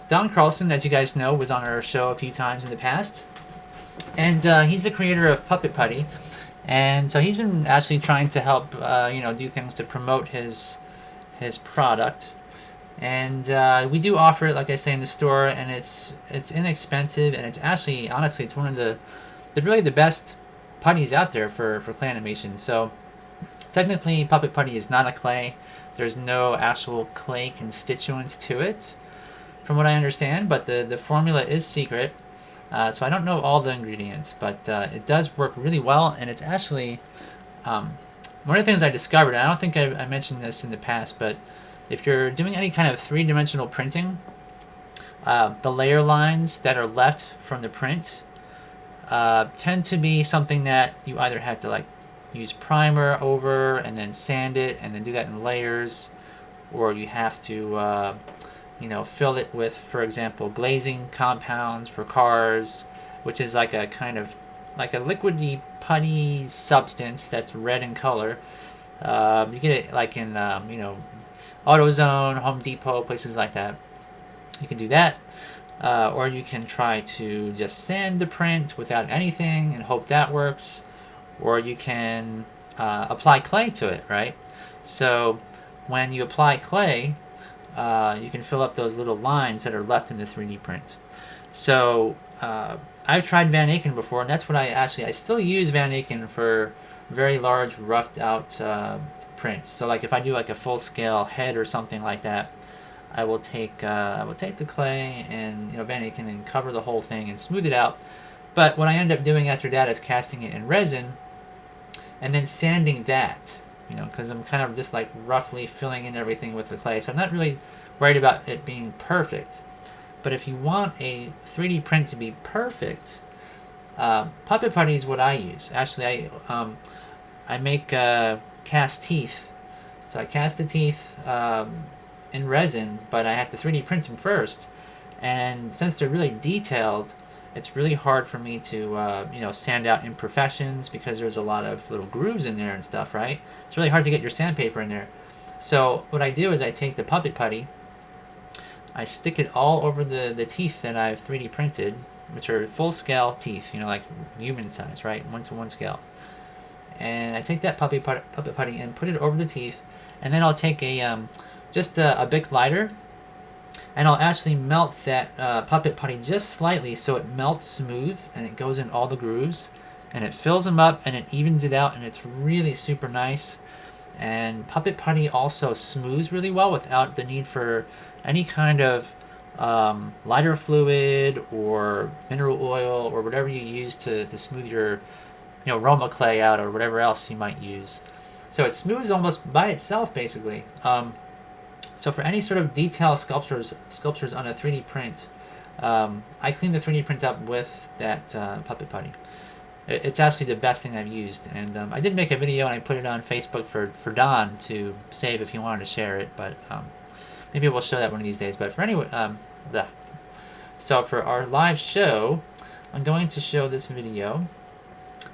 Don Carlson, as you guys know, was on our show a few times in the past, and he's the creator of Puppet Putty, and so he's been actually trying to help do things to promote his product. And we do offer it, like I say, in the store, and it's inexpensive, and it's actually, honestly, it's one of the really the best putties out there for clay animation. So technically, Puppet Putty is not a clay. There's no actual clay constituents to it, from what I understand, but the formula is secret. So I don't know all the ingredients, but it does work really well, and it's actually one of the things I discovered, and I don't think I mentioned this in the past, but if you're doing any kind of three-dimensional printing, the layer lines that are left from the print tend to be something that you either have to use primer over and then sand it and then do that in layers, or you have to fill it with, for example, glazing compounds for cars, which is like a kind of like a liquidy putty substance that's red in color. You get it like in AutoZone, Home Depot, places like that. You can do that, or you can try to just sand the print without anything and hope that works, or you can apply clay to it, right? So when you apply clay, you can fill up those little lines that are left in the 3D print. So I've tried Van Aken before, and that's what I still use Van Aken for very large, roughed out prints. So like if I do like a full scale head or something like that, I will take the clay and Van Aken and cover the whole thing and smooth it out. But what I end up doing after that is casting it in resin and then sanding that, because I'm kind of just like roughly filling in everything with the clay. So I'm not really worried about it being perfect. But if you want a 3D print to be perfect, Puppet Putty is what I use. Actually, I make cast teeth. So I cast the teeth in resin, but I have to 3D print them first. And since they're really detailed, it's really hard for me to sand out imperfections because there's a lot of little grooves in there and stuff, right? It's really hard to get your sandpaper in there. So what I do is I take the Puppet Putty, I stick it all over the teeth that I've 3D printed, which are full scale teeth, like human size, right? 1-to-1 scale. And I take that Puppet Putty and put it over the teeth, and then I'll take just a Bic lighter, and I'll actually melt that Puppet Putty just slightly so it melts smooth and it goes in all the grooves, and it fills them up and it evens it out, and it's really super nice. And Puppet Putty also smooths really well without the need for any kind of lighter fluid or mineral oil or whatever you use to smooth your Roma clay out or whatever else you might use. So it smooths almost by itself, basically. So for any sort of detailed sculptures on a 3D print, I clean the 3D print up with that Puppet Putty. It's actually the best thing I've used, and I did make a video and I put it on Facebook for Don to save if he wanted to share it, but maybe we'll show that one of these days. But for anyway, so for our live show, I'm going to show this video,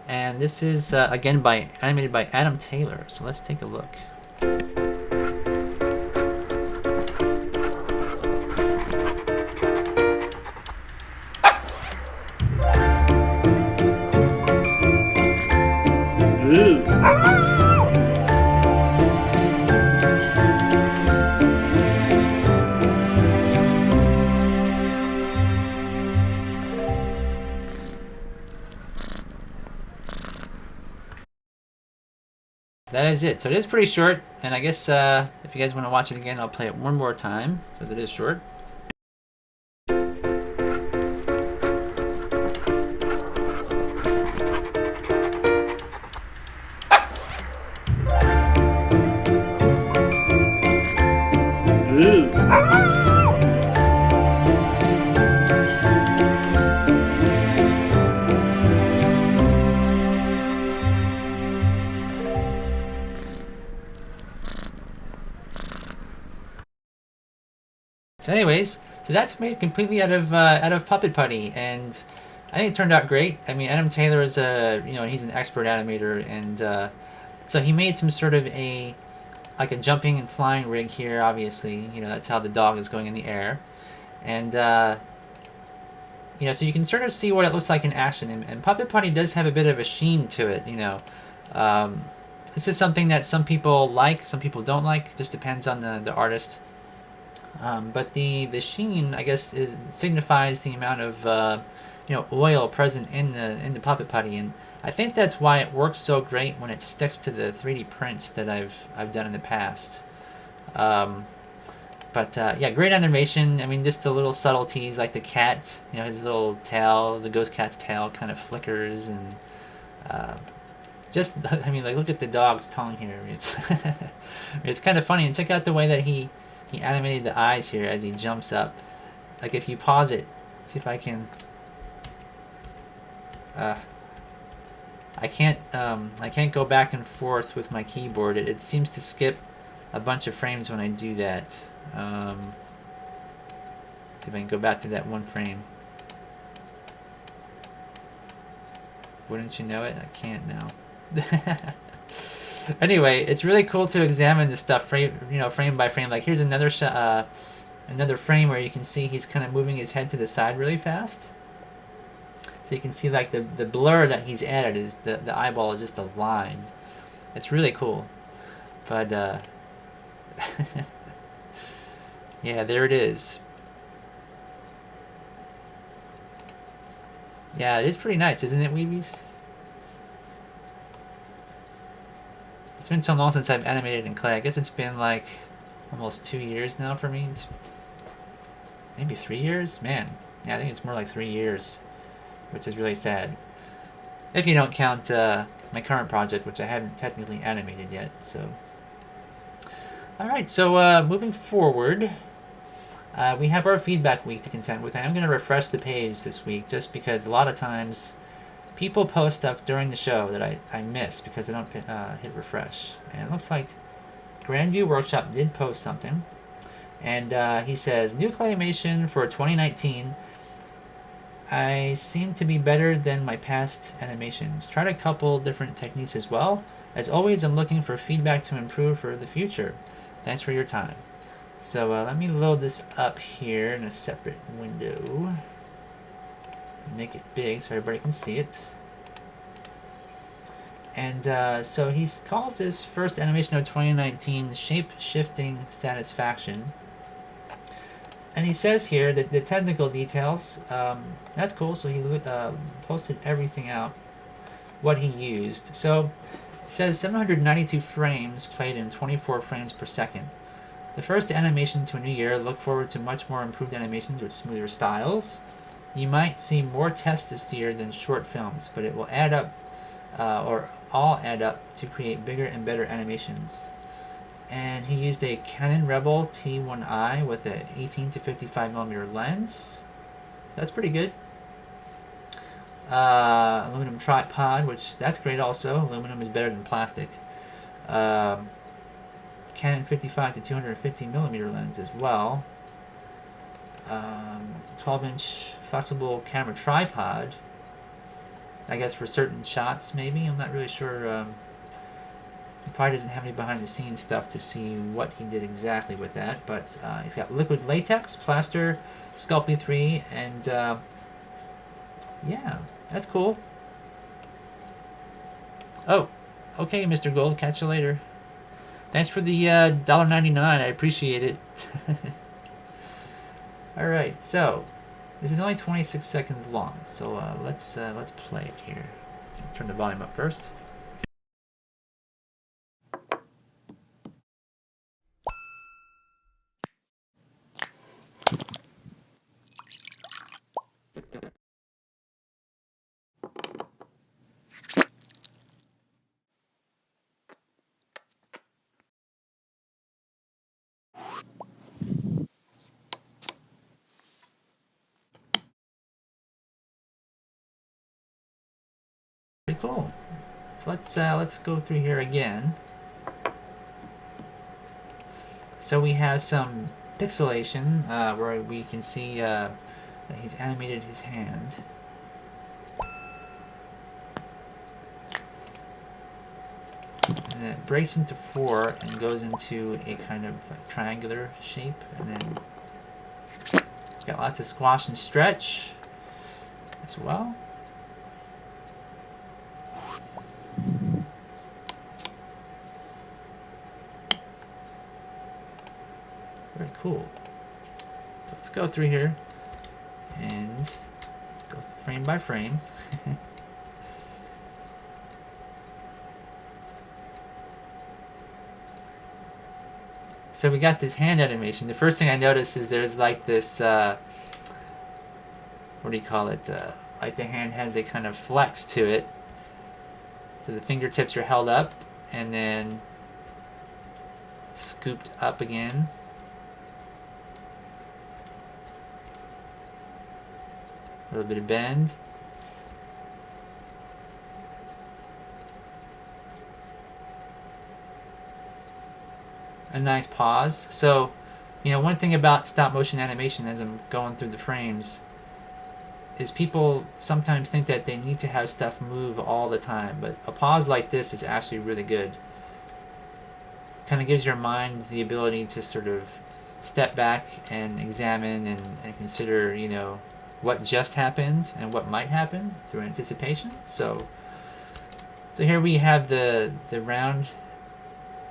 and this is again animated by Adam Taylor. So let's take a look. That is it. So it is pretty short, and I guess if you guys want to watch it again, I'll play it one more time because it is short. So anyways, so that's made completely out of Puppet Putty, and I think it turned out great. I mean, Adam Taylor is he's an expert animator, and so he made some sort of like a jumping and flying rig here. Obviously, that's how the dog is going in the air, And you know, so you can sort of see what it looks like in action. And Puppet Putty does have a bit of a sheen to it, you know. This is something that some people like, some people don't like. It just depends on the artist. But the sheen, I guess, signifies the amount of you know, oil present in the Puppet Putty, and I think that's why it works so great when it sticks to the 3D prints that I've done in the past. But yeah, great animation. I mean, just the little subtleties, like the cat, you know, his little tail, the ghost cat's tail kind of flickers, and just, I mean, like, look at the dog's tongue here. It's it's kind of funny, and check out the way that he animated the eyes here as he jumps up. Like, if you pause it, see if I can. I can't go back and forth with my keyboard. It seems to skip a bunch of frames when I do that. See if I can go back to that one frame. Wouldn't you know it? I can't now. Anyway, it's really cool to examine this stuff frame by frame. Like, here's another shot, another frame where you can see he's kind of moving his head to the side really fast. So you can see, like, the blur that he's added is the eyeball is just a line. It's really cool. But yeah, there it is. Yeah, it is pretty nice, isn't it, Weebies? It's been so long since I've animated in clay. I guess it's been like almost 2 years now for me. It's maybe 3 years? Man, yeah, I think it's more like 3 years, which is really sad. If you don't count my current project, which I haven't technically animated yet. So, alright, so moving forward, we have our feedback week to contend with. I am going to refresh the page this week just because a lot of times people post stuff during the show that I miss because I don't hit refresh. And it looks like Grandview Workshop did post something. And he says, new claymation for 2019. I seem to be better than my past animations. Tried a couple different techniques as well. As always, I'm looking for feedback to improve for the future. Thanks for your time. So let me load this up here in a separate window. Make it big so everybody can see it. And so he calls this first animation of 2019 Shape Shifting Satisfaction. And he says here that the technical details, that's cool. So he posted everything out, what he used. So it says 792 frames played in 24 frames per second. The first animation to a new year. Look forward to much more improved animations with smoother styles. You might see more tests this year than short films, but it will add up, or all add up, to create bigger and better animations. And he used a Canon Rebel T1i with an 18 to 55mm lens. That's pretty good. Aluminum tripod, which that's great also. Aluminum is better than plastic. Canon 55 to 250mm lens as well. 12-inch flexible camera tripod. I guess for certain shots, maybe. I'm not really sure. He probably doesn't have any behind-the-scenes stuff to see what he did exactly with that. But he's got liquid latex, plaster, Sculpey 3, and yeah, that's cool. Oh, okay, Mr. Gold. Catch you later. Thanks for the $1.99. I appreciate it. All right, so this is only 26 seconds long. So let's play it here. Turn the volume up first. Pretty cool. So let's go through here again. So we have some pixelation where we can see that he's animated his hand. And it breaks into 4 and goes into a kind of triangular shape, and then It's got lots of squash and stretch as well. Very cool. So let's go through here and go frame by frame. So we got this hand animation. The first thing I noticed is there's like this, what do you call it? Like the hand has a kind of flex to it. So the fingertips are held up and then scooped up again. A little bit of bend. A nice pause. So, you know, one thing about stop motion animation as I'm going through the frames is people sometimes think that they need to have stuff move all the time, but a pause like this is actually really good. Kind of gives your mind the ability to sort of step back and examine and consider, you know, what just happened and what might happen through anticipation. So here we have the round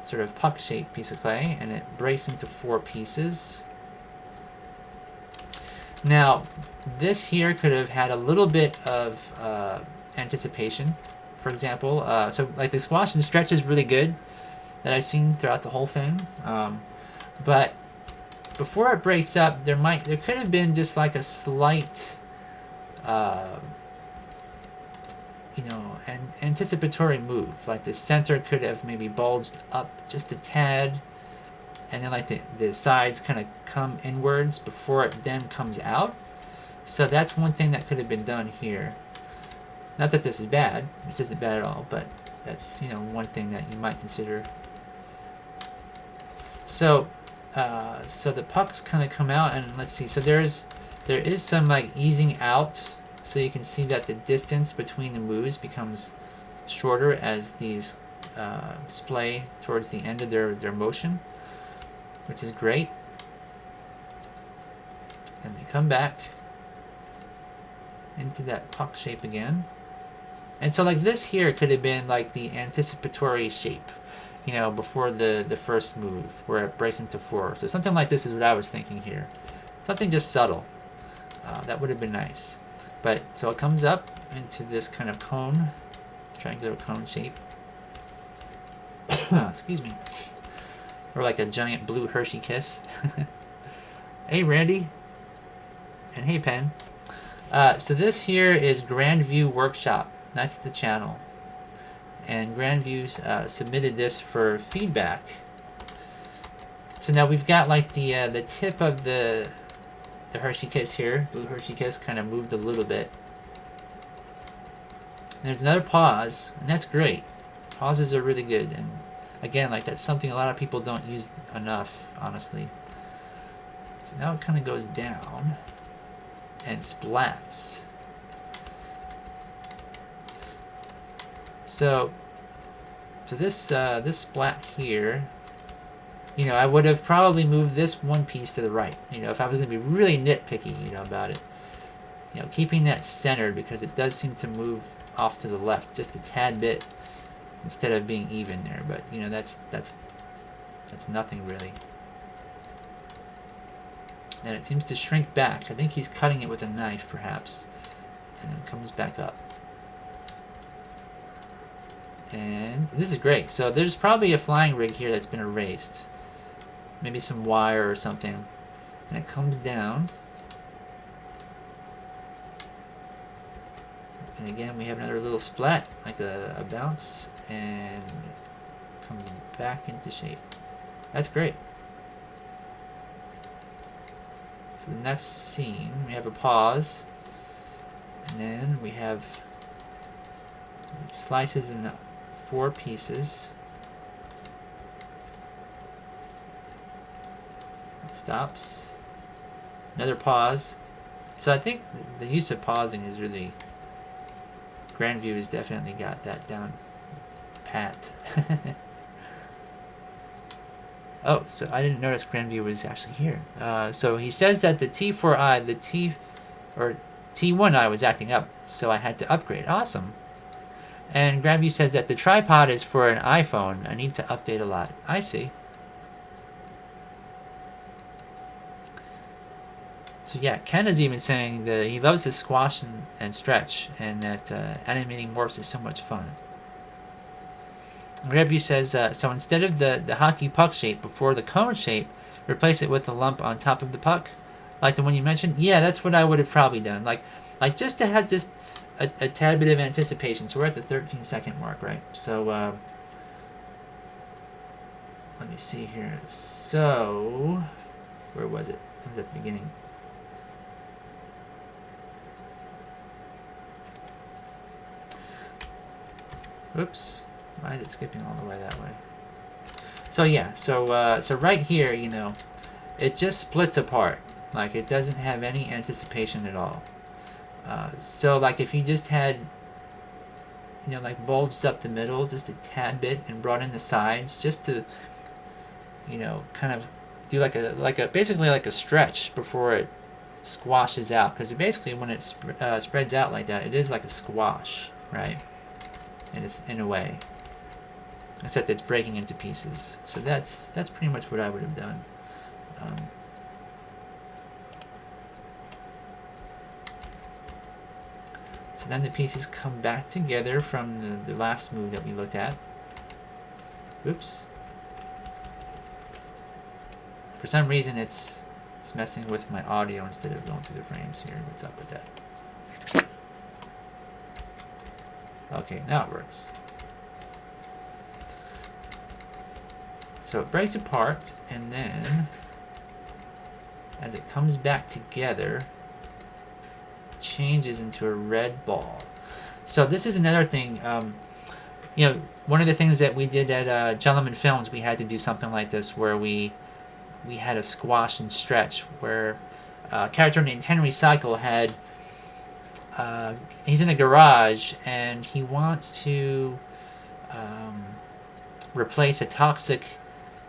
sort of puck-shaped piece of clay, and it breaks into 4 pieces. Now, this here could have had a little bit of anticipation, for example. So, like the squash and stretch is really good that I've seen throughout the whole thing. But before it breaks up, there could have been just like a slight, you know, an anticipatory move. Like the center could have maybe bulged up just a tad, and then like the sides kind of come inwards before it then comes out. So that's one thing that could have been done here. Not that this is bad, this isn't bad at all, but that's, you know, one thing that you might consider. So so the pucks kind of come out, and let's see, so there is some like easing out. So you can see that the distance between the moves becomes shorter as these splay towards the end of their motion, which is great. And they come back into that puck shape again. And so like this here could have been like the anticipatory shape, you know, before the first move where it breaks into 4. So something like this is what I was thinking here. Something just subtle. That would have been nice. But so it comes up into this kind of cone, triangular cone shape. Excuse me. Or like a giant blue Hershey kiss. Hey, Randy. And hey, Pen. So this here is Grandview Workshop. That's the channel. And Grandview submitted this for feedback. So now we've got like the tip of the Hershey Kiss here, blue Hershey Kiss, kind of moved a little bit. And there's another pause, and that's great. Pauses are really good, and again, like that's something a lot of people don't use enough, honestly. So now it kind of goes down and splats. So this this splat here, you know, I would have probably moved this one piece to the right, you know, if I was going to be really nitpicky, you know, about it. You know, keeping that centered because it does seem to move off to the left just a tad bit instead of being even there. But, you know, that's nothing really. And it seems to shrink back. I think he's cutting it with a knife, perhaps. And then comes back up. And this is great. So there's probably a flying rig here that's been erased. Maybe some wire or something. And it comes down. And again, we have another little splat, like a bounce. And it comes back into shape. That's great. So the next scene, we have a pause. And then we have some slices in 4 pieces. It stops. Another pause. So I think the use of pausing is really... Grandview has definitely got that down pat. Oh, so I didn't notice Grandview was actually here. So he says that the T4i, or T1i was acting up, so I had to upgrade. Awesome. And Grandview says that the tripod is for an iPhone. I need to update a lot. I see. So yeah, Ken is even saying that he loves to squash and stretch, and that animating morphs is so much fun. Grandview says, so instead of the hockey puck shape before the cone shape, replace it with the lump on top of the puck, like the one you mentioned. Yeah, that's what I would have probably done. Like just to have just a tad bit of anticipation. So we're at the 13-second mark, right? So let me see here. So where was it? It was at the beginning. Oops. Why is it skipping all the way that way? So yeah, so right here, you know, it just splits apart. Like it doesn't have any anticipation at all. So like if you just had, you know, like bulged up the middle just a tad bit and brought in the sides just to, you know, kind of do like a basically like a stretch before it squashes out. Because basically when it spreads out like that, it is like a squash, right? And it's in a way, except it's breaking into pieces. So that's pretty much what I would have done. So then the pieces come back together from the last move that we looked at. Oops. For some reason it's messing with my audio instead of going through the frames here. What's up with that? Okay, now it works. So it breaks apart, and then as it comes back together, changes into a red ball. So this is another thing. You know, one of the things that we did at Gentleman Films, we had to do something like this where we had a squash and stretch where a character named Henry Cycle had he's in a garage and he wants to replace a toxic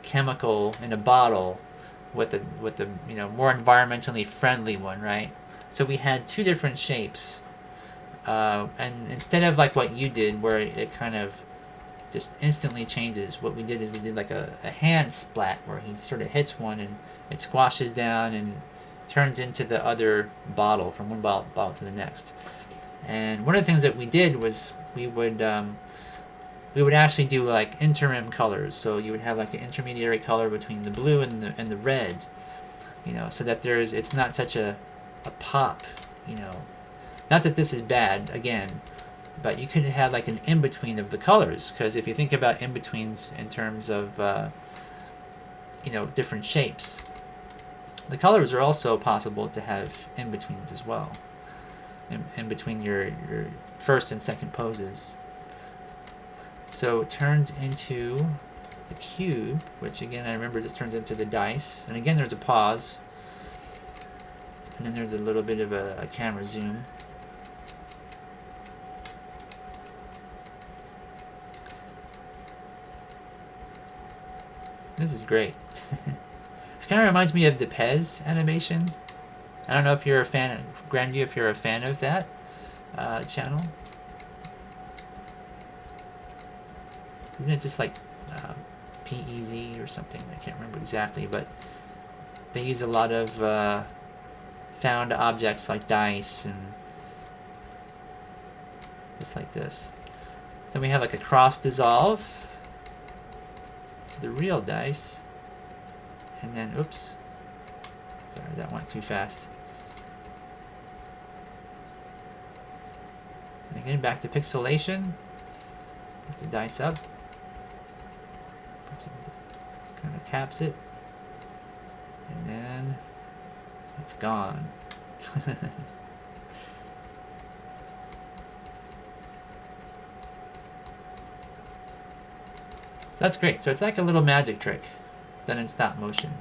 chemical in a bottle with the you know, more environmentally friendly one, right? So we had two different shapes, and instead of like what you did where it kind of just instantly changes, what we did is we did like a hand splat where he sort of hits one and it squashes down and turns into the other bottle from one bottle to the next. And one of the things that we did was we would actually do like interim colors. So you would have like an intermediary color between the blue and the red, you know, so that it's not such a pop, you know. Not that this is bad, again, but you could have like an in-between of the colors, because if you think about in-betweens in terms of, you know, different shapes, the colors are also possible to have in-betweens as well, in between your first and second poses. So it turns into the cube, which again, I remember this turns into the dice, and again there's a pause, and then there's a little bit of a camera zoom. This is great. This kind of reminds me of the Pez animation. I don't know if you're a fan of Grandview, if you're a fan of that channel. Isn't it just like PEZ or something? I can't remember exactly, but they use a lot of found objects like dice and just like this. Then we have like a cross dissolve to the real dice, and then oops, sorry, that went too fast. And again, back to pixelation. Puts the dice up, kind of taps it, and then it's gone. So that's great. So it's like a little magic trick done in stop motion.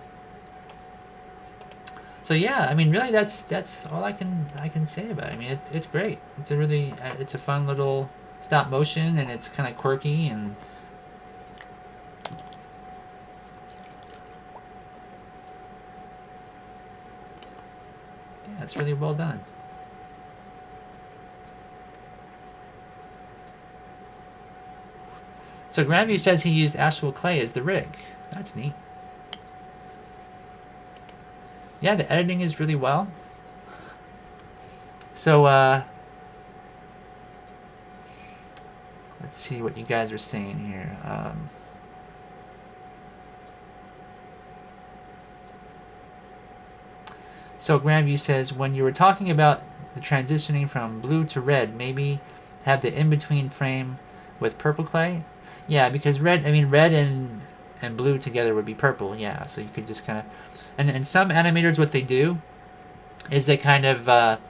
So yeah, I mean, really, that's all I can say about it. I mean, it's great. It's a really it's a fun little stop motion, and it's kind of quirky, and That's really well done. So Gravy says he used actual clay as the rig. That's neat. Yeah, the editing is really well. So, let's see what you guys are saying here. So Grandview says, when you were talking about the transitioning from blue to red, maybe have the in-between frame with purple clay? Yeah, because red and blue together would be purple, yeah. So you could just kind of... And some animators, what they do is they kind of...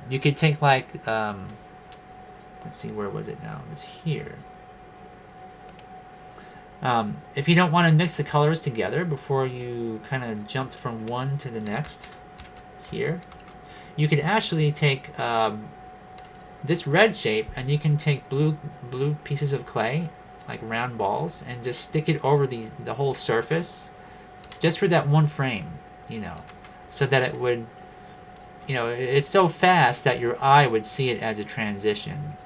you could take like... let's see, where was it now? It was here. If you don't want to mix the colors together before you kind of jumped from one to the next... here, you could actually take this red shape, and you can take blue pieces of clay, like round balls, and just stick it over the whole surface, just for that one frame, so that it would, it's so fast that your eye would see it as a transition.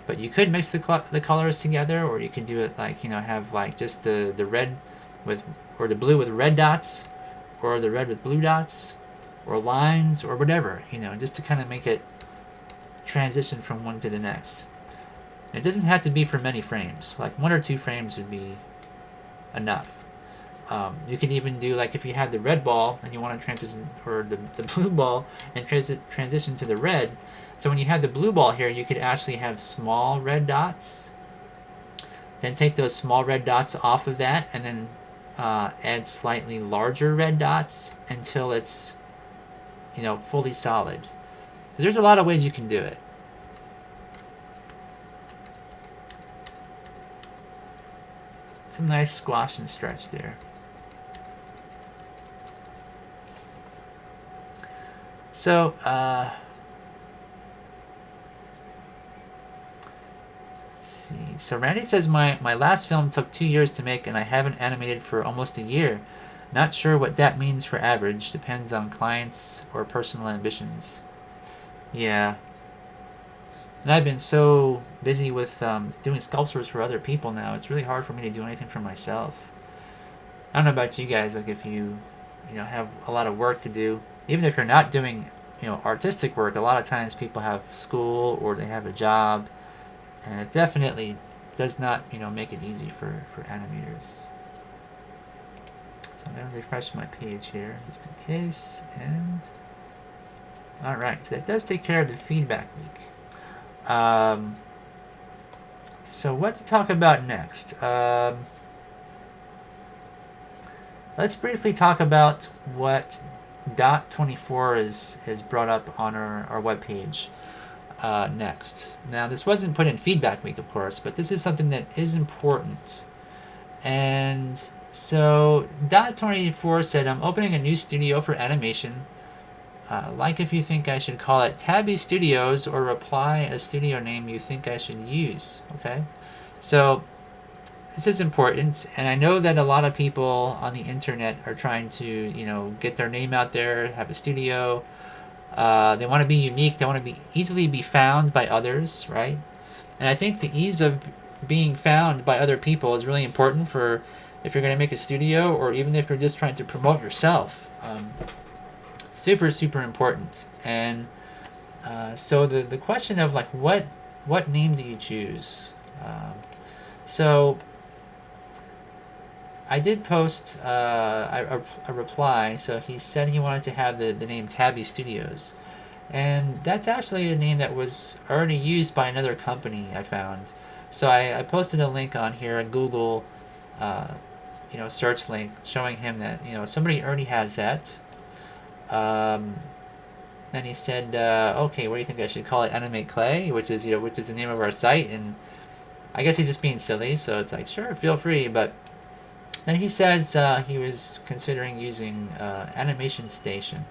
But you could mix the colors together, or you could do it like, have like just the red with, or the blue with red dots, or the red with blue dots, or lines, or whatever, just to kind of make it transition from one to the next. It doesn't have to be for many frames. Like 1 or 2 frames would be enough. You can even do, like, if you have the red ball and you want to transition, or the blue ball and transition to the red. So when you have the blue ball here, you could actually have small red dots. Then take those small red dots off of that, and then add slightly larger red dots until it's, fully solid. So there's a lot of ways you can do it. Some nice squash and stretch there. So, let's see. So Randy says, my last film took 2 years to make, and I haven't animated for almost a year. Not sure what that means for average. Depends on clients or personal ambitions. Yeah. And I've been so busy with doing sculptures for other people now. It's really hard for me to do anything for myself. I don't know about you guys. Like, if you have a lot of work to do, even if you're not doing artistic work, a lot of times people have school or they have a job, and it definitely does not make it easy for animators. So I'm going to refresh my page here just in case. And alright, so that does take care of the feedback week. So what to talk about next? Let's briefly talk about what .24 is brought up on our webpage next. Now, this wasn't put in feedback week, of course, but this is something that is important. And so .24 said, I'm opening a new studio for animation. Like if you think I should call it Tabby Studios, or reply a studio name you think I should use. Okay, so this is important, and I know that a lot of people on the internet are trying to get their name out there, have a studio. They want to be unique. They want to be easily be found by others, right? And I think the ease of being found by other people is really important for if you're going to make a studio, or even if you're just trying to promote yourself. Super, super important. And so the question of like what name do you choose? So I did post a reply. So he said he wanted to have the name Tabby Studios, and that's actually a name that was already used by another company, I found. So I posted a link on here, a Google search link, showing him that somebody already has that. Then he said, okay, what do you think I should call it? Animate Clay, which is the name of our site. And I guess he's just being silly, so it's like, sure, feel free. But then he says he was considering using Animation Station.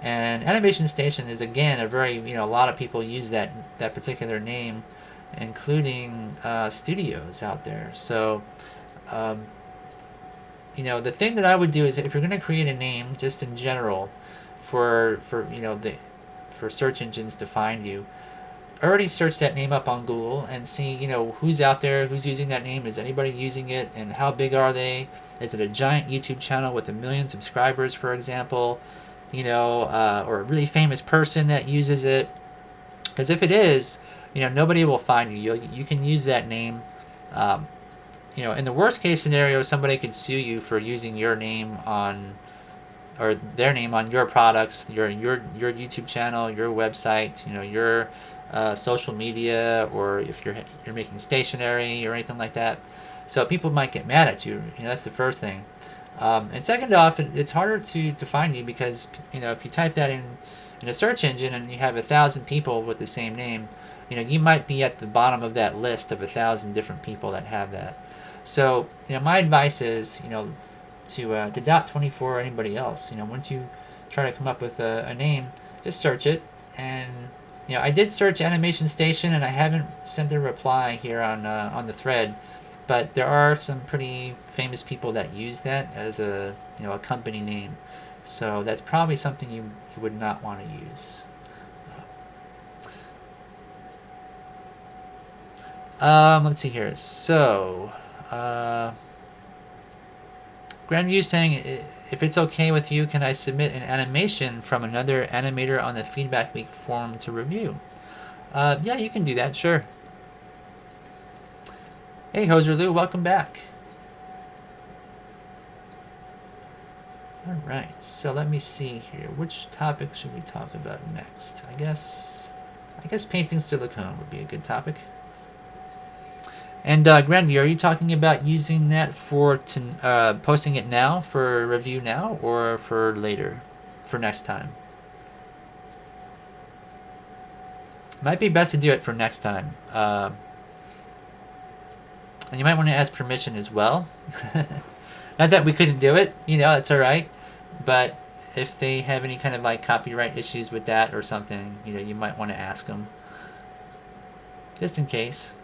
And Animation Station is, again, a very, a lot of people use that particular name, including studios out there. So, the thing that I would do is, if you're going to create a name, just in general, for for search engines to find you. Already search that name up on Google and see, who's out there, who's using that name. Is anybody using it, and how big are they? Is it a giant YouTube channel with 1 million subscribers, for example? Or a really famous person that uses it? Because if it is, nobody will find you. You can use that name. In the worst case scenario, somebody could sue you for using your name on, or their name on your products, your YouTube channel, your website, your social media, or if you're making stationery or anything like that. So people might get mad at you. That's the first thing. And second off, it's harder to find you because if you type that in a search engine and you have 1,000 people with the same name, you might be at the bottom of that list of 1,000 different people that have that. So my advice is to Dot24 or anybody else. Once you try to come up with a name, just search it. And I did search Animation Station, and I haven't sent a reply here on the thread, but there are some pretty famous people that use that as a a company name. So that's probably something you would not want to use. Let's see here. So, Grandview saying, if it's okay with you, can I submit an animation from another animator on the Feedback Week forum to review? Yeah, you can do that, sure. Hey, Hoser Lou, welcome back. All right, so let me see here. Which topic should we talk about next? I guess painting silicone would be a good topic. And Grandview, are you talking about using that for posting it now for review now, or for later, for next time? Might be best to do it for next time. And you might want to ask permission as well. Not that we couldn't do it, it's all right. But if they have any kind of like copyright issues with that or something, you might want to ask them, just in case.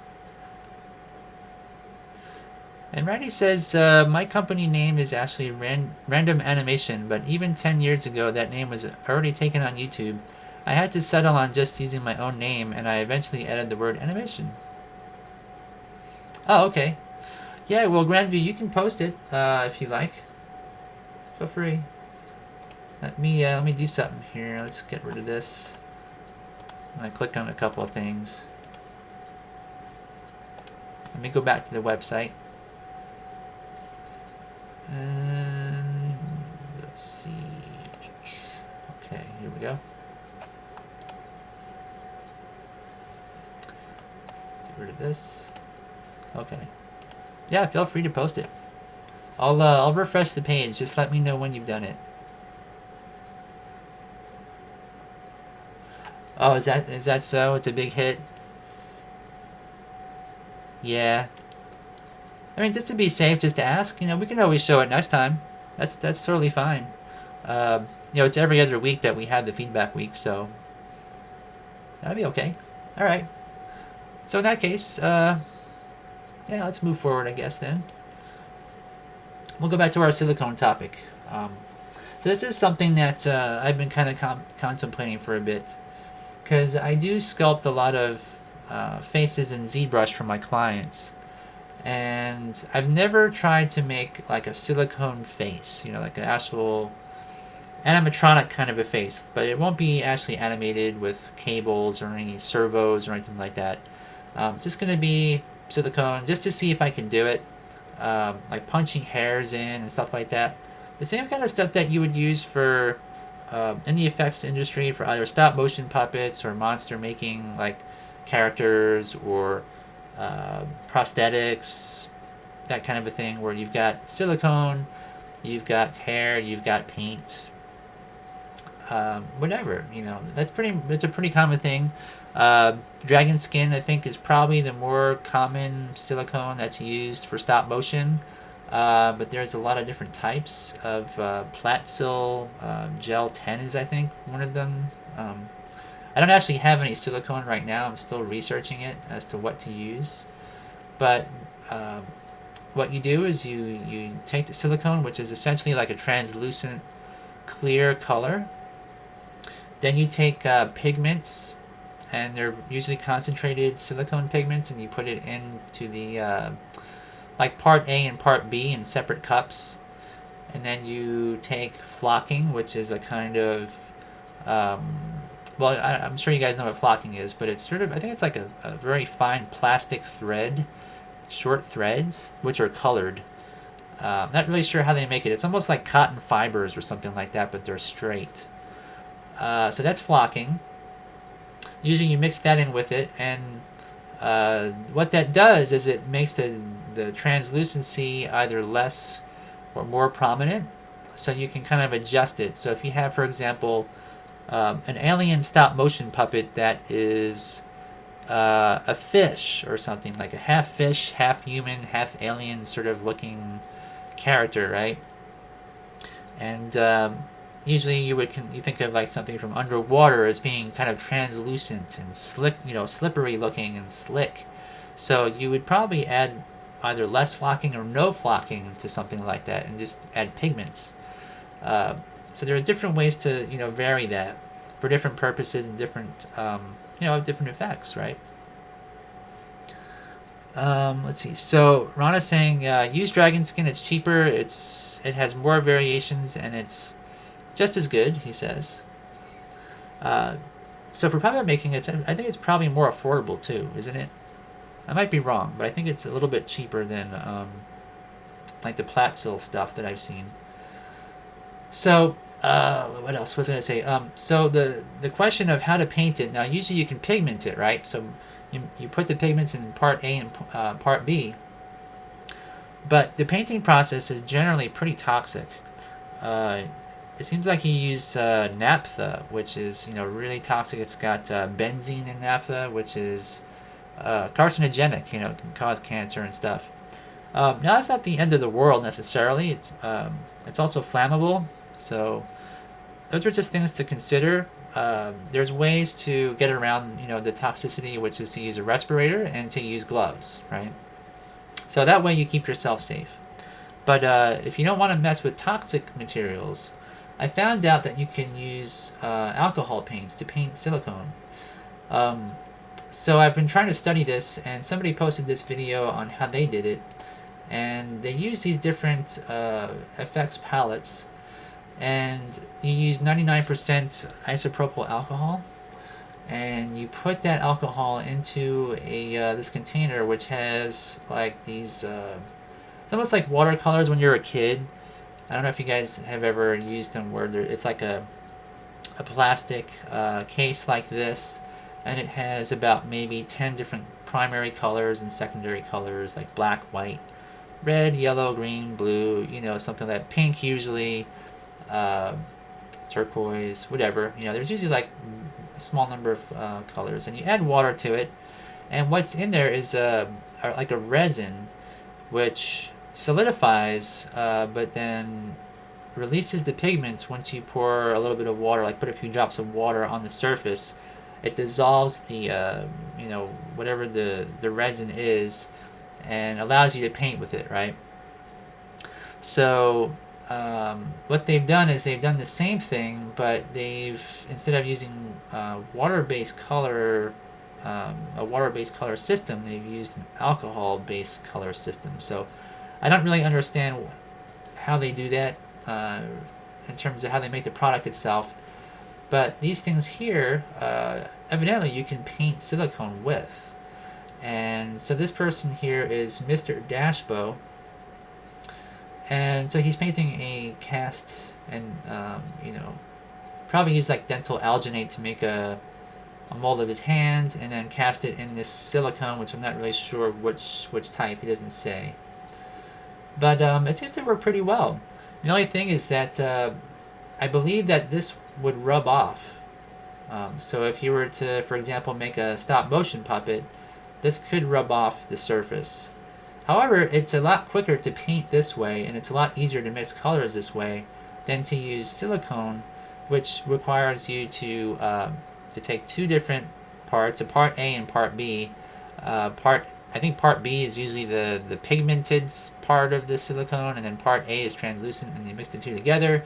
And Randy says, my company name is actually Random Animation, but even 10 years ago, that name was already taken on YouTube. I had to settle on just using my own name, and I eventually added the word animation. Oh, okay. Yeah, well, Grandview, you can post it if you like. Feel free. Let me do something here. Let's get rid of this. I click on a couple of things. Let me go back to the website. And let's see. Okay, here we go. Get rid of this. Okay. Yeah, feel free to post it. I'll refresh the page. Just let me know when you've done it. Oh, is that so? It's a big hit. Yeah. I mean, just to be safe, just to ask. We can always show it next time. That's totally fine. It's every other week that we have the Feedback Week, so that'll be okay. All right. So in that case, yeah, let's move forward, I guess, then. We'll go back to our silicone topic. So this is something that I've been kind of contemplating for a bit, because I do sculpt a lot of faces in ZBrush for my clients. And I've never tried to make like a silicone face, like an actual animatronic kind of a face, but it won't be actually animated with cables or any servos or anything like that. Just going to be silicone, just to see if I can do it, like punching hairs in and stuff like that. The same kind of stuff that you would use for in the effects industry for either stop motion puppets or monster making, like characters or prosthetics, that kind of a thing, where you've got silicone, you've got hair, you've got paint, whatever. It's a pretty common thing. Dragon skin, I think, is probably the more common silicone that's used for stop motion, but there's a lot of different types of Platsil. Gel 10 is, I think, one of them. I don't actually have any silicone right now. I'm still researching it as to what to use. But what you do is you take the silicone, which is essentially like a translucent clear color, Then you take pigments, and they're usually concentrated silicone pigments, and you put it into the like part A and part B in separate cups. And then you take flocking, which is a kind of well, I'm sure you guys know what flocking is, but it's sort of, I think it's like a very fine plastic thread, short threads, which are colored. Not really sure how they make it. It's almost like cotton fibers or something like that, but they're straight. So that's flocking. Usually you mix that in with it, and what that does is it makes the translucency either less or more prominent, so you can kind of adjust it. So if you have, for example, an alien stop motion puppet that is a fish or something, like a half fish, half human, half alien sort of looking character, right? And usually you think of like something from underwater as being kind of translucent and slick, slippery looking and slick. So you would probably add either less flocking or no flocking to something like that, and just add pigments. So there's different ways to vary that for different purposes and different different effects, right? Let's see. So Rana's saying use dragon skin. It's cheaper. It has more variations, and it's just as good. He says. So for puppet making, I think it's probably more affordable too, isn't it? I might be wrong, but I think it's a little bit cheaper than like the Platsil stuff that I've seen. So what else was I going to say? So the question of how to paint it. Now, usually you can pigment it, right? So you put the pigments in part A and part B. But the painting process is generally pretty toxic. It seems like you use naphtha, which is really toxic. It's got benzene in naphtha, which is carcinogenic. Can cause cancer and stuff. Now that's not the end of the world necessarily. It's also flammable. So those are just things to consider. There's ways to get around the toxicity, which is to use a respirator and to use gloves, right? So that way you keep yourself safe. But if you don't want to mess with toxic materials, I found out that you can use alcohol paints to paint silicone. So I've been trying to study this, and somebody posted this video on how they did it. And they use these different effects palettes, and you use 99% isopropyl alcohol, and you put that alcohol into this container, which has like these it's almost like watercolors when you're a kid. I don't know if you guys have ever used them, where it's like a plastic case like this, and it has about maybe 10 different primary colors and secondary colors, like black, white, red, yellow, green, blue, something like that. Pink usually, turquoise, whatever. There's usually like a small number of colors, and you add water to it, and what's in there is like a resin, which solidifies, but then releases the pigments once you pour a little bit of water, like put a few drops of water on the surface. It dissolves the whatever the resin is, and allows you to paint with it, right? So what they've done is they've done the same thing, but instead of using water-based color, a water-based color system, they've used an alcohol-based color system. So I don't really understand how they do that in terms of how they make the product itself. But these things here, evidently you can paint silicone with. And so this person here is Mr. Dashbo. And so he's painting a cast, and probably use like dental alginate to make a mold of his hand, and then cast it in this silicone, which I'm not really sure which type. He doesn't say. But it seems to work pretty well. The only thing is that I believe that this would rub off. So if you were to, for example, make a stop motion puppet, this could rub off the surface. However, it's a lot quicker to paint this way, and it's a lot easier to mix colors this way than to use silicone, which requires you to take two different parts, a part A and part B. I think part B is usually the pigmented part of the silicone, and then part A is translucent, and you mix the two together.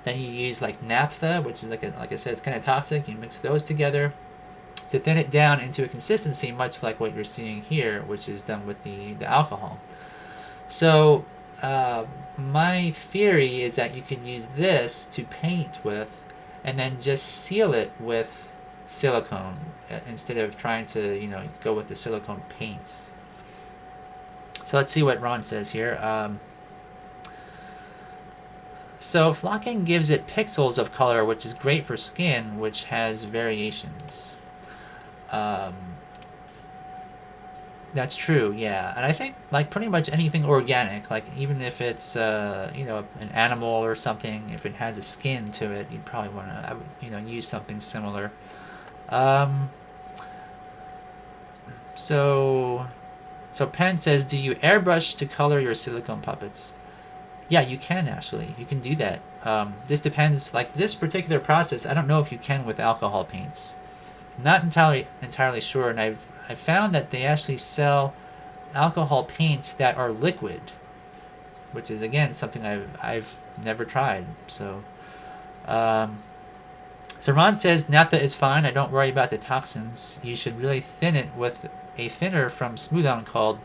Then you use like naphtha, which is like I said, it's kind of toxic. You mix those together to thin it down into a consistency much like what you're seeing here, which is done with the alcohol. So my theory is that you can use this to paint with and then just seal it with silicone instead of trying to, go with the silicone paints. So let's see what Ron says here. So flocking gives it pixels of color, which is great for skin, which has variations. That's true, yeah. And I think like pretty much anything organic, like even if it's an animal or something, if it has a skin to it, you'd probably want to use something similar. Um, so Penn says, do you airbrush to color your silicone puppets? Yeah, you can actually. You can do that. This depends. Like this particular process, I don't know if you can with alcohol paints. Not entirely sure, and I've found that they actually sell alcohol paints that are liquid, which is again something I've never tried. So Ron says naphtha is fine. I don't worry about the toxins. You should really thin it with a thinner from Smooth On called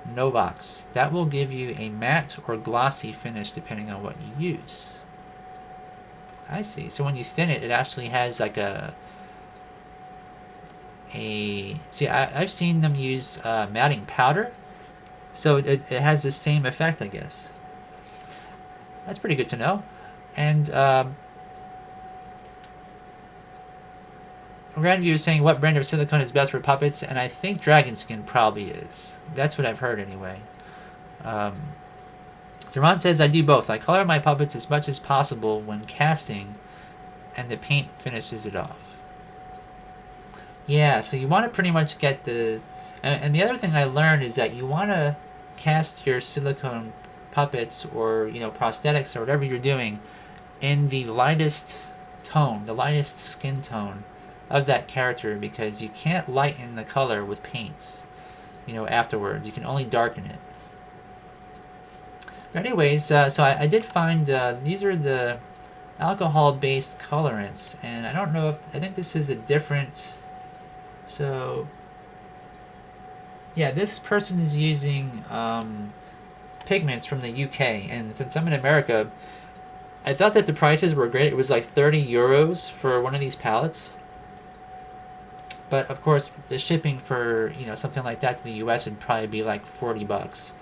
Novox. That will give you a matte or glossy finish depending on what you use. I see. So when you thin it, it actually has like I've seen them use matting powder, so it has the same effect, I guess. That's pretty good to know. And Grandview is saying what brand of silicone is best for puppets, and I think Dragon Skin probably is. That's what I've heard anyway. So Ron says I do both. I color my puppets as much as possible when casting, and the paint finishes it off. Yeah, so you want to pretty much get and the other thing I learned is that you want to cast your silicone puppets or prosthetics or whatever you're doing in the lightest tone, the lightest skin tone of that character, because you can't lighten the color with paints afterwards. You can only darken it. But anyways, so I did find these are the alcohol-based colorants, and I don't know I think this is a different. So, yeah, this person is using pigments from the UK, and since I'm in America, I thought that the prices were great. It was like 30 euros for one of these palettes. But of course, the shipping for something like that to the US would probably be like $40.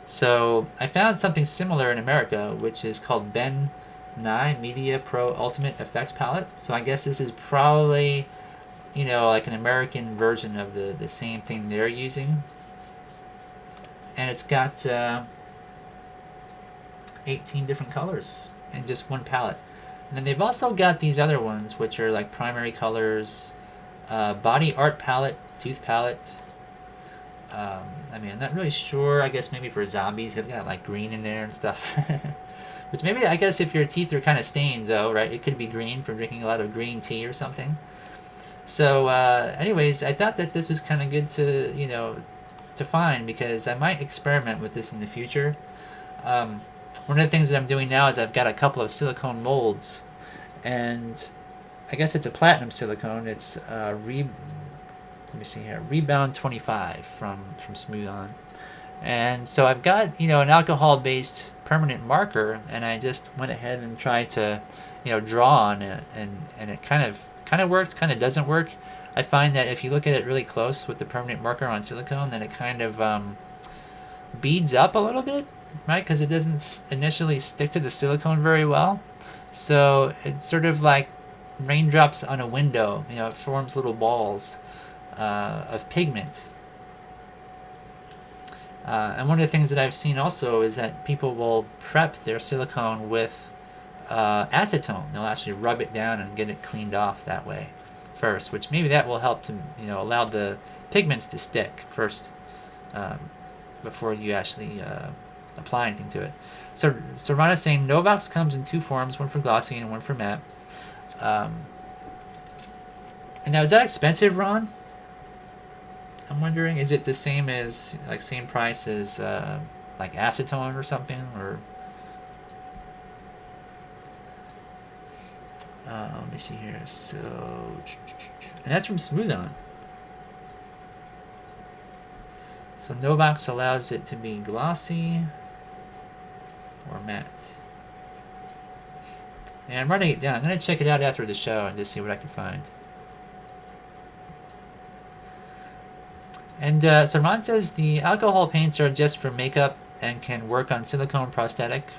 So I found something similar in America, which is called Ben Nye Media Pro Ultimate Effects Palette. So I guess this is probably like an American version of the same thing they're using. And it's got 18 different colors in just one palette. And then they've also got these other ones, which are like primary colors, body art palette, tooth palette. I'm not really sure. I guess maybe for zombies, they've got like green in there and stuff. Which maybe, I guess if your teeth are kind of stained though, right? It could be green from drinking a lot of green tea or something. So, anyways, I thought that this was kind of good to find, because I might experiment with this in the future. One of the things that I'm doing now is I've got a couple of silicone molds, and I guess it's a platinum silicone. It's let me see here, Rebound 25 from Smooth On. And so I've got an alcohol-based permanent marker, and I just went ahead and tried to draw on it, and it kind of works, kind of doesn't work. I find that if you look at it really close with the permanent marker on silicone, then it kind of beads up a little bit, right? Because it doesn't initially stick to the silicone very well. So it's sort of like raindrops on a window. It forms little balls of pigment. And one of the things that I've seen also is that people will prep their silicone with acetone. They'll actually rub it down and get it cleaned off that way first, which maybe that will help to allow the pigments to stick first before you actually apply anything to it. So Ron is saying Novox comes in two forms, one for glossy and one for matte. And now, is that expensive, Ron? I'm wondering, is it the same as same price as like acetone or something, or? Let me see here. So, and that's from Smooth On. So Novox allows it to be glossy or matte. And I'm writing it down. I'm going to check it out after the show and just see what I can find. And so Ron says the alcohol paints are just for makeup and can work on silicone prosthetic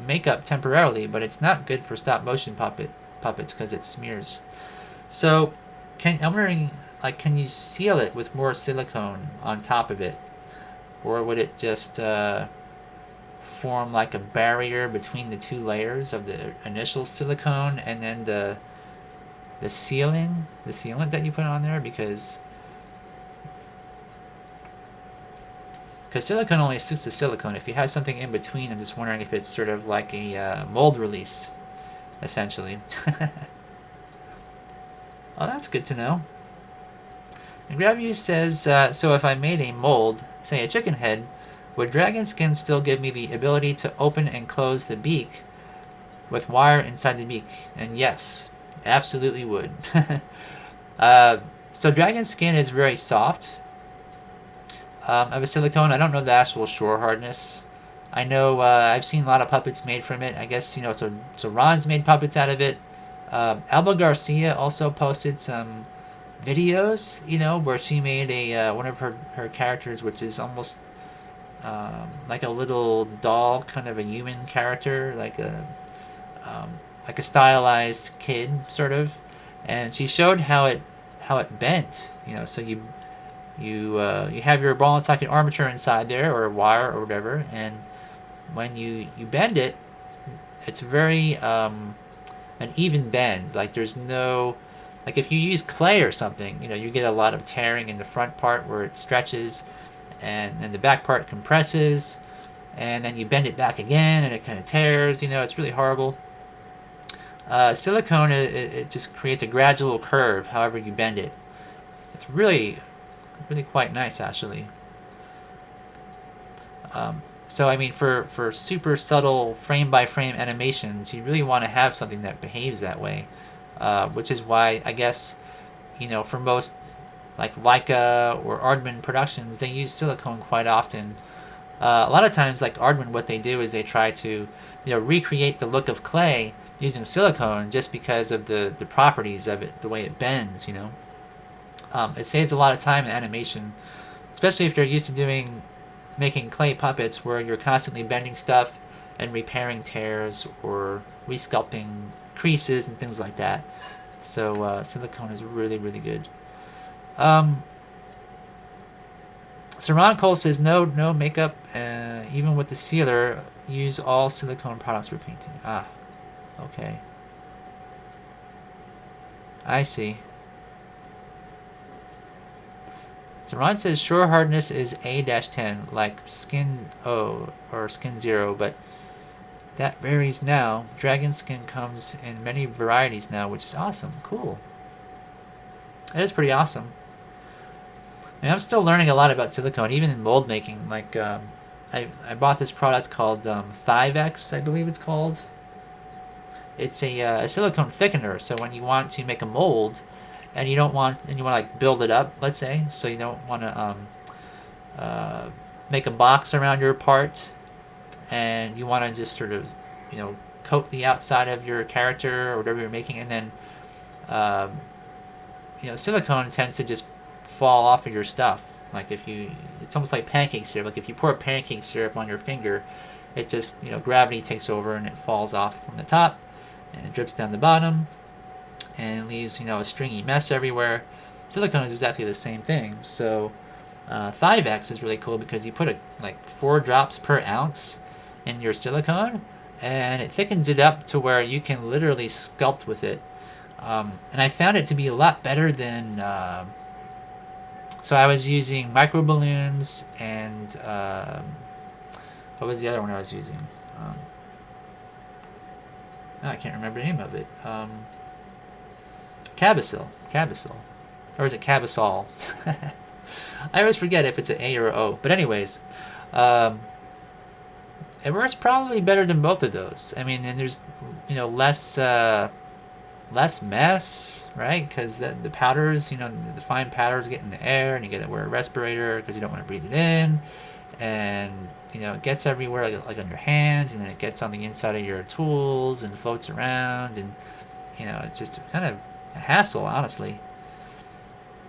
makeup temporarily, but it's not good for stop motion puppets because it smears. So I'm wondering, like, can you seal it with more silicone on top of it? Or would it just form like a barrier between the two layers of the initial silicone and then the sealant that you put on there? Because silicone only sticks to silicone. If you have something in between, I'm just wondering if it's sort of like a mold release, essentially. Well, that's good to know. And GrabU says, so if I made a mold, say a chicken head, would dragon skin still give me the ability to open and close the beak with wire inside the beak? And yes, absolutely would. So dragon skin is very soft. Of a silicone, I don't know the actual shore hardness. I know I've seen a lot of puppets made from it. I guess, so Ron's made puppets out of it. Alba Garcia also posted some videos, where she made a one of her characters, which is almost like a little doll, kind of a human character, like a stylized kid, sort of. And she showed how it bent. So you have your ball and socket armature inside there, or a wire or whatever, and when you bend it, it's very an even bend. Like there's no, like if you use clay or something, you get a lot of tearing in the front part where it stretches, and then the back part compresses, and then you bend it back again and it kind of tears. It's really horrible. Silicone, it just creates a gradual curve however you bend it. It's really quite nice, actually. So I mean, for super subtle frame by frame animations, you really want to have something that behaves that way, which is why I guess for most like Leica or Aardman productions, they use silicone quite often. A lot of times, like Aardman, what they do is they try to recreate the look of clay using silicone just because of the properties of it, the way it bends. It saves a lot of time in animation, especially if you're used to making clay puppets where you're constantly bending stuff and repairing tears or resculpting creases and things like that. So silicone is really, really good. So Ron Cole says no makeup, even with the sealer. Use all silicone products for painting. Okay. I see. So Ron says shore hardness is A-10, like Skin O or Skin Zero, but that varies now. Dragon skin comes in many varieties now, which is awesome. Cool. It is pretty awesome. And I'm still learning a lot about silicone, even in mold making. Like, I bought this product called Feeback, I believe it's called. It's a silicone thickener. So when you want to make a mold, and you want to like build it up, let's say, so you don't want to make a box around your part, and you want to just sort of coat the outside of your character or whatever you're making, and then silicone tends to just fall off of your stuff. Like it's almost like pancake syrup. Like if you pour pancake syrup on your finger, it just gravity takes over and it falls off from the top and it drips down the bottom and leaves a stringy mess everywhere. Silicone is exactly the same thing. So Feeback is really cool because you put like 4 drops per ounce in your silicone, and it thickens it up to where you can literally sculpt with it. And I found it to be a lot better than. So I was using micro balloons and what was the other one I was using? I can't remember the name of it. Cabasol, or is it Cabasol? I always forget if it's an A or an O. But anyways, it works probably better than both of those. I mean, and there's less less mess, right? Because the powders, the fine powders get in the air, and you got to wear a respirator because you don't want to breathe it in, and it gets everywhere, like on your hands, and then it gets on the inside of your tools and floats around, and it's just kind of a hassle, honestly.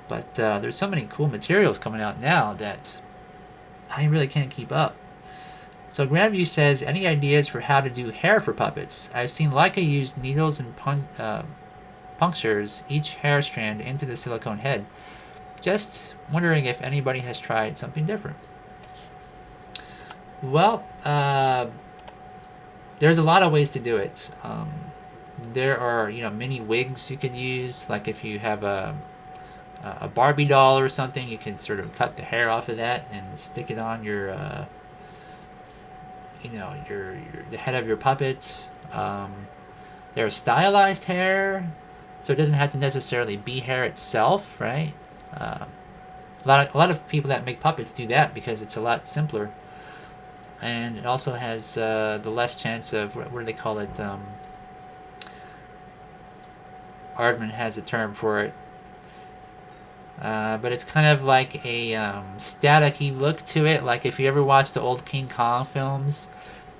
But there's so many cool materials coming out now that I really can't keep up. So Grandview says, any ideas for how to do hair for puppets? I've seen Leica use needles and punctures each hair strand into the silicone head. Just wondering if anybody has tried something different. Well, there's a lot of ways to do it. There are mini wigs you could use. Like if you have a Barbie doll or something, you can sort of cut the hair off of that and stick it on your the head of your puppet. There's stylized hair, so it doesn't have to necessarily be hair itself, right? A lot of people that make puppets do that because it's a lot simpler, and it also has the less chance of what do they call it? Aardman has a term for it. But it's kind of like a staticky look to it. Like if you ever watched the old King Kong films,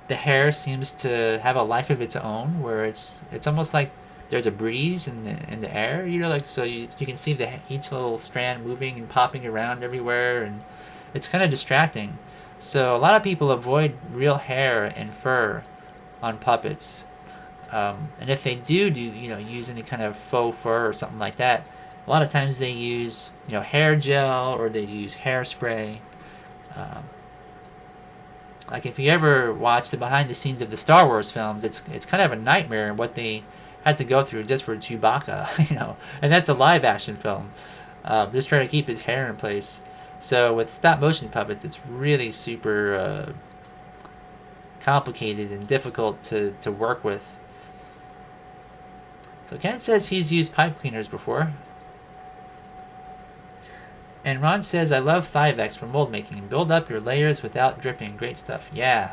the hair seems to have a life of its own, where it's almost like there's a breeze in the air. Like so you can see each little strand moving and popping around everywhere, and it's kind of distracting. So a lot of people avoid real hair and fur on puppets, and if they do use any kind of faux fur or something like that. A lot of times they use, hair gel, or they use hairspray. Like if you ever watch the behind the scenes of the Star Wars films, it's kind of a nightmare what they had to go through just for Chewbacca, and that's a live action film. Just trying to keep his hair in place. So with stop motion puppets, it's really super complicated and difficult to work with. So Ken says he's used pipe cleaners before. And Ron says, I love Feeback for mold making. Build up your layers without dripping. Great stuff. Yeah.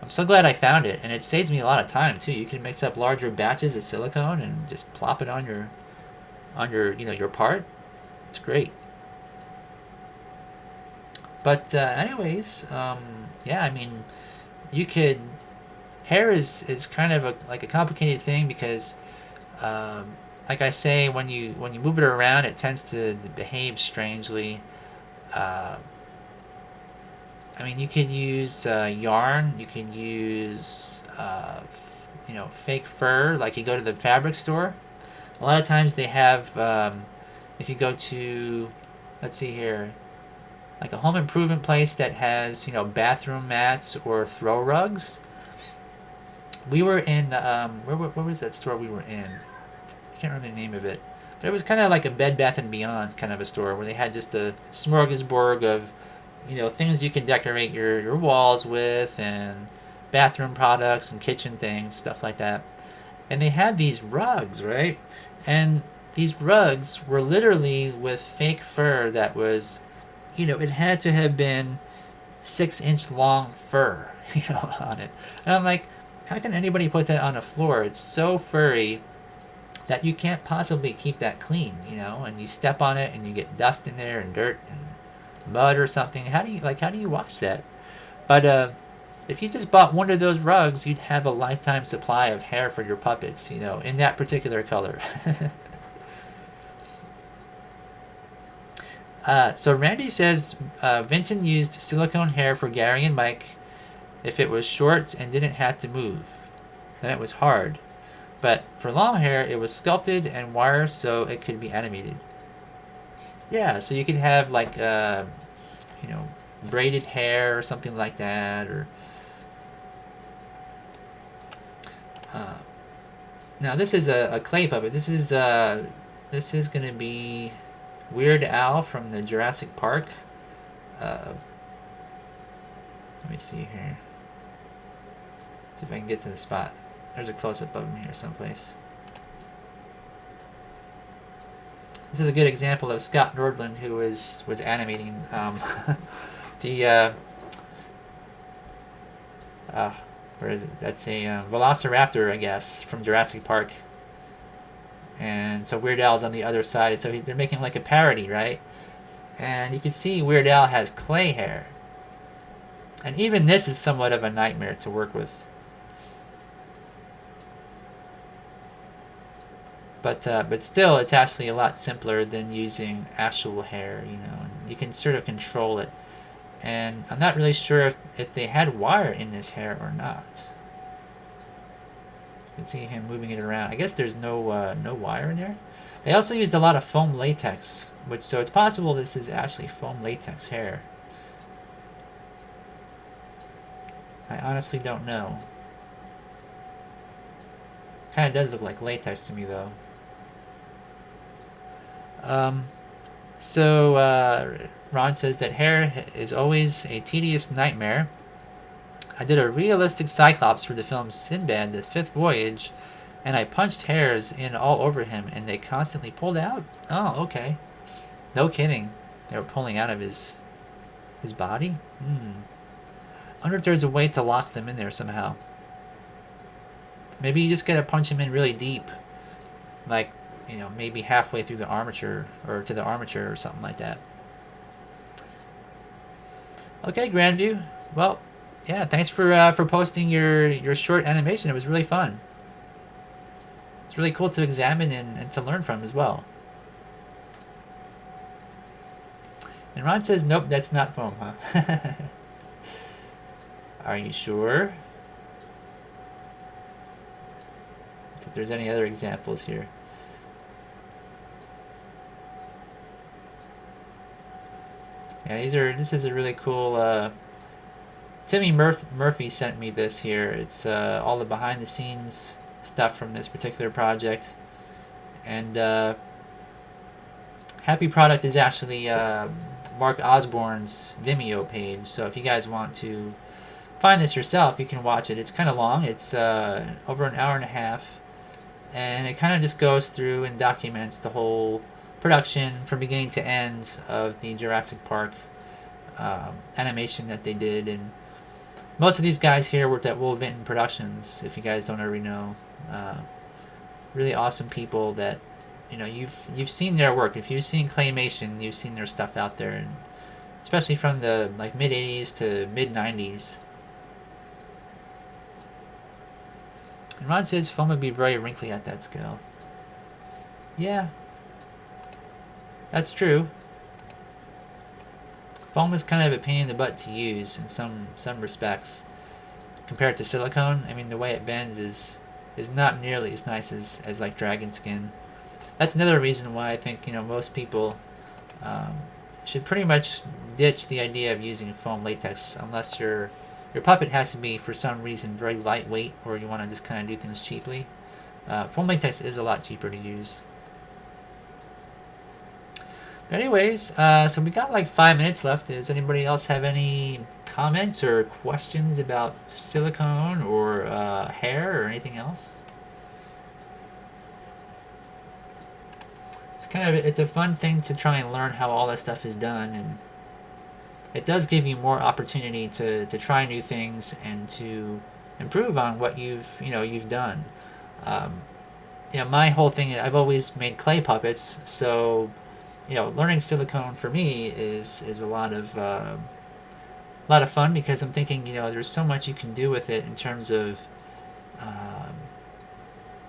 I'm so glad I found it. And it saves me a lot of time, too. You can mix up larger batches of silicone and just plop it on your your part. It's great. But anyways, yeah, I mean, you could... Hair is kind of like a complicated thing because... like I say, when you move it around, it tends to behave strangely. I mean, you could use yarn. You can use fake fur. Like you go to the fabric store. A lot of times they have. If you go to, let's see here, like a home improvement place that has bathroom mats or throw rugs. We were in where was that store we were in? I can't remember the name of it, but it was kind of like a Bed Bath and Beyond kind of a store where they had just a smorgasbord of things you can decorate your walls with, and bathroom products and kitchen things, stuff like that. And they had these rugs, right? And these rugs were literally with fake fur that was, it had to have been 6-inch long fur, on it. And I'm like, how can anybody put that on a floor? It's so furry that you can't possibly keep that clean, and you step on it and you get dust in there and dirt and mud or something. How do you wash that? But if you just bought one of those rugs, you'd have a lifetime supply of hair for your puppets, in that particular color. So Randy says Vinton used silicone hair for Gary and Mike if it was short and didn't have to move. Then it was hard. But for long hair, it was sculpted and wire so it could be animated. Yeah, so you could have like, braided hair or something like that. Or now this is a clay puppet. This is going to be Weird Al from the Jurassic Park. Let me see here. See if I can get to the spot. There's a close-up of him here someplace. This is a good example of Scott Nordland, who was animating the where is it? That's a Velociraptor, I guess, from Jurassic Park. And so Weird Al's on the other side. So they're making like a parody, right? And you can see Weird Al has clay hair. And even this is somewhat of a nightmare to work with. But still, it's actually a lot simpler than using actual hair, you know. You can sort of control it. And I'm not really sure if they had wire in this hair or not. You can see him moving it around. I guess there's no wire in there. They also used a lot of foam latex, so it's possible this is actually foam latex hair. I honestly don't know. Kind of does look like latex to me, though. Ron says that hair is always a tedious nightmare. I did a realistic Cyclops for the film Sinbad, The Fifth Voyage, and I punched hairs in all over him, and they constantly pulled out. Oh, okay. No kidding. They were pulling out of his body? I wonder if there's a way to lock them in there somehow. Maybe you just gotta punch him in really deep. Like, you know, maybe halfway through the armature, or to the armature, or something like that. Okay, Grandview. Well, yeah, thanks for posting your short animation. It was really fun. It's really cool to examine and to learn from as well. And Ron says, nope, that's not foam, huh? Are you sure? Let's see if there's any other examples here. Yeah, this is a really cool, Timmy Murphy sent me this here. It's all the behind the scenes stuff from this particular project. And Happy Product is actually Mark Osborne's Vimeo page. So if you guys want to find this yourself, you can watch it. It's kind of long. It's over an hour and a half. And it kind of just goes through and documents the whole production from beginning to end of the Jurassic Park animation that they did. And most of these guys here worked at Will Vinton Productions, if you guys don't already know. Really awesome people that, you know, you've seen their work. If you've seen claymation, you've seen their stuff out there, and especially from the like mid 80s to mid 90s. And Ron says foam would be very wrinkly at that scale. Yeah, that's true. Foam is kind of a pain in the butt to use in some respects compared to silicone. I mean, the way it bends is not nearly as nice as like dragon skin. That's another reason why I think, you know, most people should pretty much ditch the idea of using foam latex unless your puppet has to be, for some reason, very lightweight, or you want to just kind of do things cheaply. Foam latex is a lot cheaper to use. But anyways, so we got like 5 minutes left. Does anybody else have any comments or questions about silicone or hair or anything else? It's a fun thing to try and learn how all that stuff is done, and it does give you more opportunity to try new things and to improve on what you've done. You know, my whole thing, I've always made clay puppets, so you know, learning silicone for me is a lot of fun, because I'm thinking, you know, there's so much you can do with it in terms of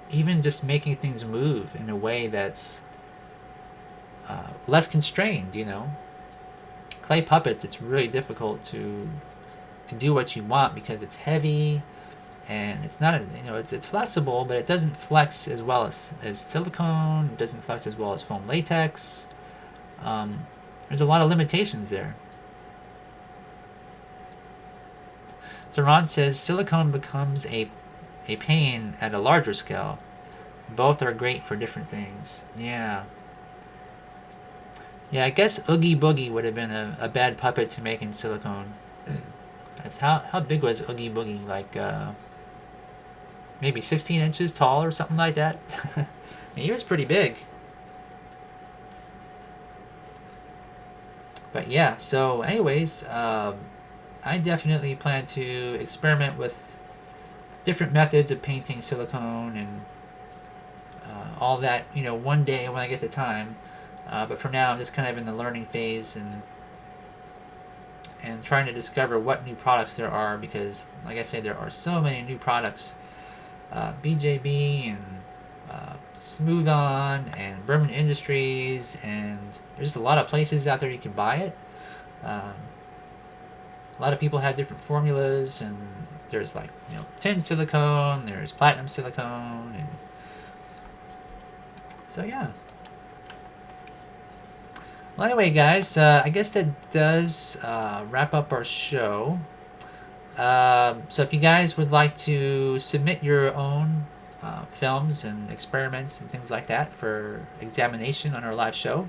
even just making things move in a way that's less constrained. You know, clay puppets, it's really difficult to do what you want because it's heavy and it's not, you know, it's flexible, but it doesn't flex as well as silicone. It doesn't flex as well as foam latex. There's a lot of limitations there. So Ron says silicone becomes a pain at a larger scale. Both are great for different things. Yeah, I guess Oogie Boogie would have been a bad puppet to make in silicone. That's how big was Oogie Boogie? Like maybe 16 inches tall or something like that. I mean, he was pretty big. But yeah, so anyways, I definitely plan to experiment with different methods of painting silicone and all that, one day when I get the time. But for now, I'm just kind of in the learning phase and trying to discover what new products there are, because, like I said, there are so many new products. BJB and Smooth On and Berman Industries, and there's just a lot of places out there you can buy it. A lot of people have different formulas, and there's like tin silicone, there's platinum silicone, and so yeah. Well, anyway, guys, I guess that does wrap up our show. So if you guys would like to submit your own films and experiments and things like that for examination on our live show,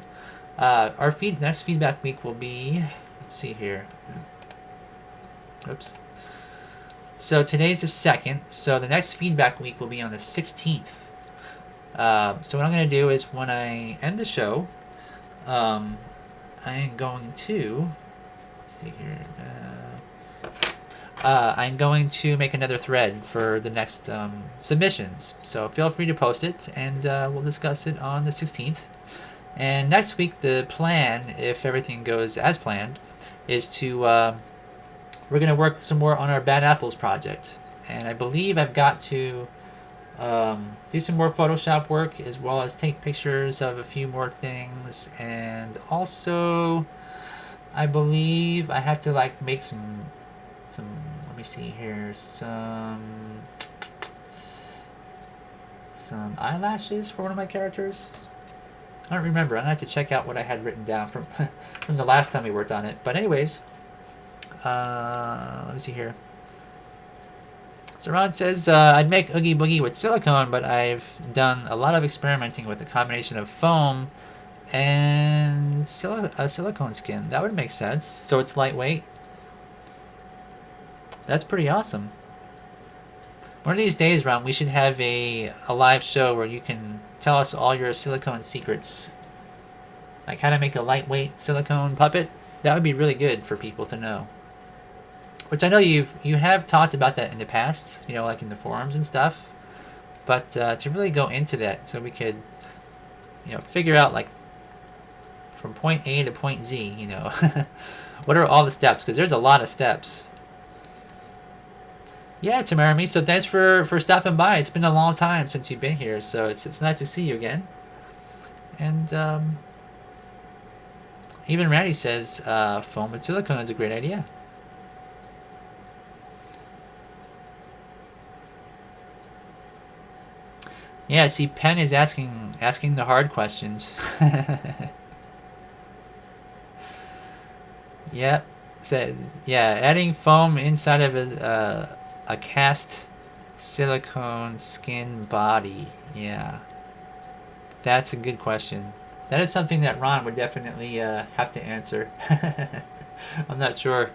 our next feedback week will be, let's see here. Oops. So today's the 2nd, so the next feedback week will be on the 16th. So what I'm going to do is when I end the show, I am going to, let's see here, I'm going to make another thread for the next submissions. So feel free to post it, and we'll discuss it on the 16th. And next week, the plan, if everything goes as planned, is to we're going to work some more on our Bad Apples project. And I believe I've got to do some more Photoshop work, as well as take pictures of a few more things. And also, I believe I have to make some let me see here, some eyelashes for one of my characters. I don't remember. I'm gonna have to check out what I had written down from from the last time we worked on it. But anyways, let me see here. So Ron says, I'd make Oogie Boogie with silicone, but I've done a lot of experimenting with a combination of foam and silicone skin. That would make sense. So it's lightweight. That's pretty awesome. One of these days, Ron, we should have a live show where you can tell us all your silicone secrets. Like how to make a lightweight silicone puppet. That would be really good for people to know. Which I know you have talked about that in the past, like in the forums and stuff. But to really go into that, so we could, figure out from point A to point Z, what are all the steps? Because there's a lot of steps. Yeah, Tamarami, so thanks for stopping by. It's been a long time since you've been here, so it's nice to see you again. And even Randy says foam with silicone is a great idea. Yeah, see, Penn is asking the hard questions. Yep. So, yeah, adding foam inside of a cast silicone skin body. Yeah. That's a good question. That is something that Ron would definitely have to answer. I'm not sure.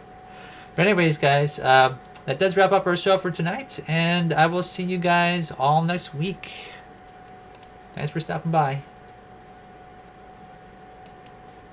But anyways, guys, that does wrap up our show for tonight, and I will see you guys all next week. Thanks for stopping by.